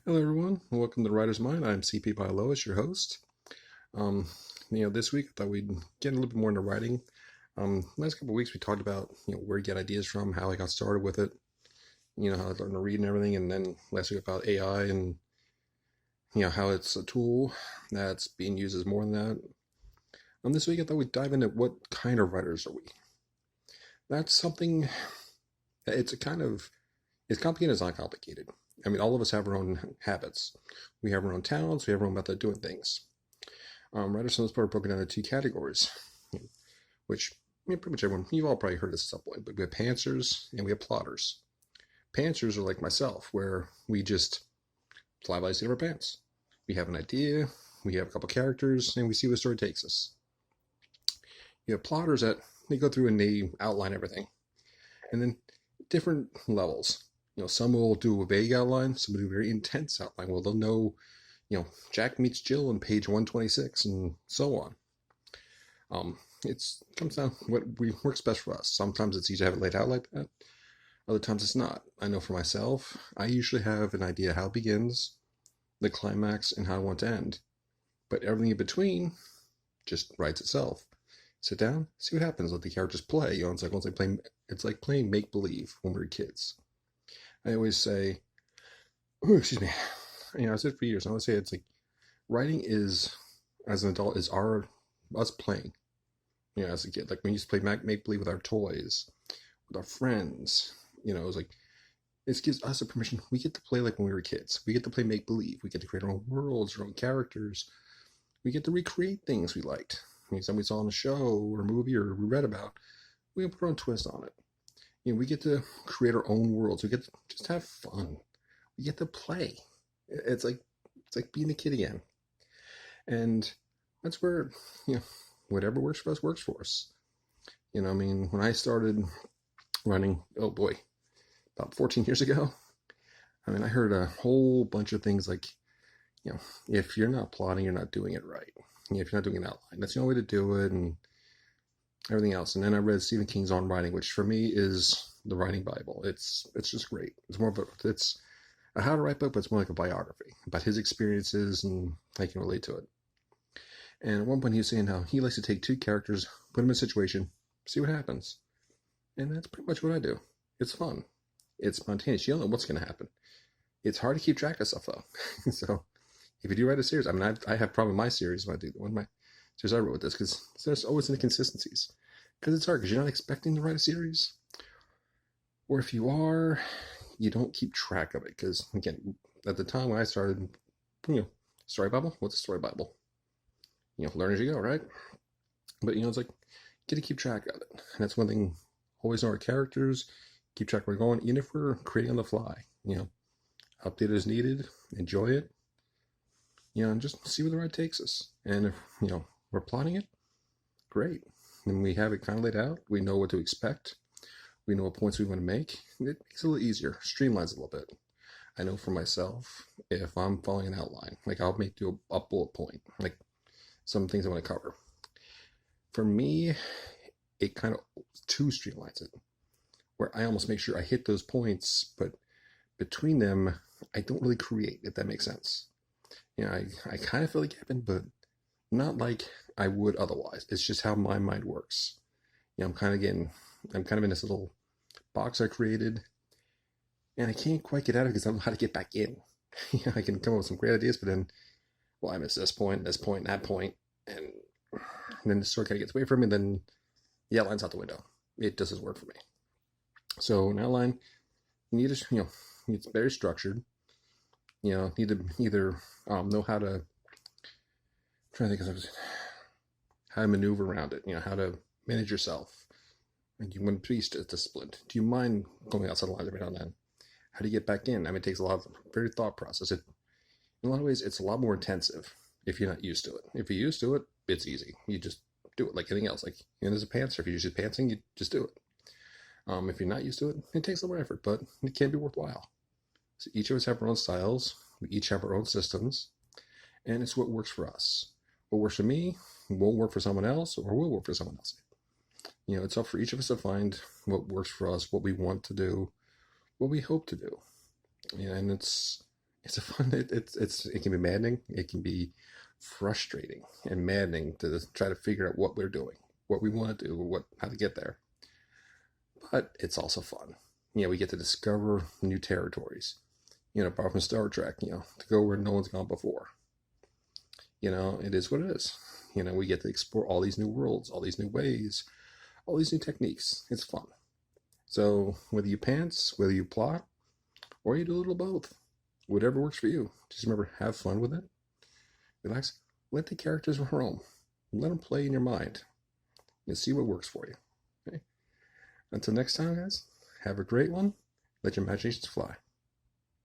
Hello, everyone. Welcome to the Writer's Mind. I'm CP Bialois, your host. Um, this week I thought we'd get a little bit more into writing. Last couple of weeks we talked about where you get ideas from, how I got started with it, how I learned to read and everything, and then last week about AI and how it's a tool that's being used as more than that. This week I thought we'd dive into what kind of writers are we. That's something. It's complicated. It's not complicated. I mean, all of us have our own habits. We have our own talents. We have our own method of doing things. Writers sometimes are broken down into two categories, which pretty much everyone, you've all probably heard this at some point, but we have pantsers and we have plotters. Pantsers are like myself, where we just fly by the seat of our pants. We have an idea, we have a couple characters, and we see where the story takes us. You have plotters that they go through and they outline everything. And then different levels. Some will do a vague outline, some will do a very intense outline. Well, they'll know, Jack meets Jill on page 126 and so on. It comes down to what works best for us. Sometimes it's easy to have it laid out like that. Other times it's not. I know for myself, I usually have an idea how it begins, the climax, and how I want to end. But everything in between just writes itself. Sit down, see what happens. Let the characters play. It's like playing make believe when we were kids. I always say, oh, excuse me. I said it for years. I always say it's like writing is, as an adult, is us playing. As a kid, like we used to play make believe with our toys, with our friends. It was like this gives us a permission. We get to play like when we were kids. We get to play make believe. We get to create our own worlds, our own characters. We get to recreate things we liked. Something we saw on a show or a movie or we read about. We can put our own twist on it. We get to create our own worlds. We get to just have fun. We get to play. It's like being a kid again. And that's where, whatever works for us works for us. When I started running, oh boy, about 14 years ago, I heard a whole bunch of things like, if you're not plotting, you're not doing it right. If you're not doing an outline, that's the only way to do it, and everything else. And then I read Stephen King's On Writing, which for me is the writing Bible. It's just great. It's a how to write book, but it's more like a biography about his experiences and how you can relate to it. And at one point he was saying how he likes to take two characters, put them in a situation, see what happens. And that's pretty much what I do. It's fun. It's spontaneous. You don't know what's going to happen. It's hard to keep track of stuff though. So if you do write a series, I have probably my series when I do one of my series I wrote with this, because there's always inconsistencies. Because it's hard, because you're not expecting to write a series. Or if you are, you don't keep track of it. Because, again, at the time when I started, story Bible? What's a story Bible? Learn as you go, right? But, it's like, get to keep track of it. And that's one thing, always know our characters, keep track of where we're going, even if we're creating on the fly. Update as needed, enjoy it. And just see where the ride takes us. And if, we're plotting it, great. And we have it kind of laid out. We know what to expect. We know what points we want to make. It makes it a little easier, streamlines it a little bit. I know for myself, if I'm following an outline, like I'll do a bullet point, like some things I want to cover. For me, it kind of too streamlines it, where I almost make sure I hit those points, but between them, I don't really create, if that makes sense. I kind of feel like it happened, but not like I would otherwise. It's just how my mind works. I'm kind of in this little box I created, and I can't quite get out of it because I don't know how to get back in. I can come up with some great ideas, but then, I missed this point, and that point, and then the story kind of gets away from me, and then the outline's out the window. It doesn't work for me. So an outline, you need to, it's very structured. Need to either know how to, I'm trying to think of how to maneuver around it, how to manage yourself. And you want to be disciplined. Do you mind going outside the lines every now and then? How do you get back in? It takes a lot of very thought process. In a lot of ways, it's a lot more intensive if you're not used to it. If you're used to it, it's easy. You just do it like anything else. Like, there's a pantser. If you're used to pantsing, you just do it. If you're not used to it, it takes a little effort, but it can be worthwhile. So each of us have our own styles. We each have our own systems. And it's what works for us. What works for me won't work for someone else, or will work for someone else. It's up for each of us to find what works for us, what we want to do, what we hope to do. And it's It's a fun. It can be maddening. It can be frustrating and maddening to try to figure out what we're doing, what we want to do, how to get there. But it's also fun. We get to discover new territories. Apart from Star Trek, to go where no one's gone before. It is what it is. We get to explore all these new worlds, all these new ways, all these new techniques. It's fun. So whether you pants, whether you plot, or you do a little both, whatever works for you, just remember, have fun with it. Relax. Let the characters roam. Let them play in your mind. And see what works for you. Okay? Until next time, guys, have a great one. Let your imaginations fly.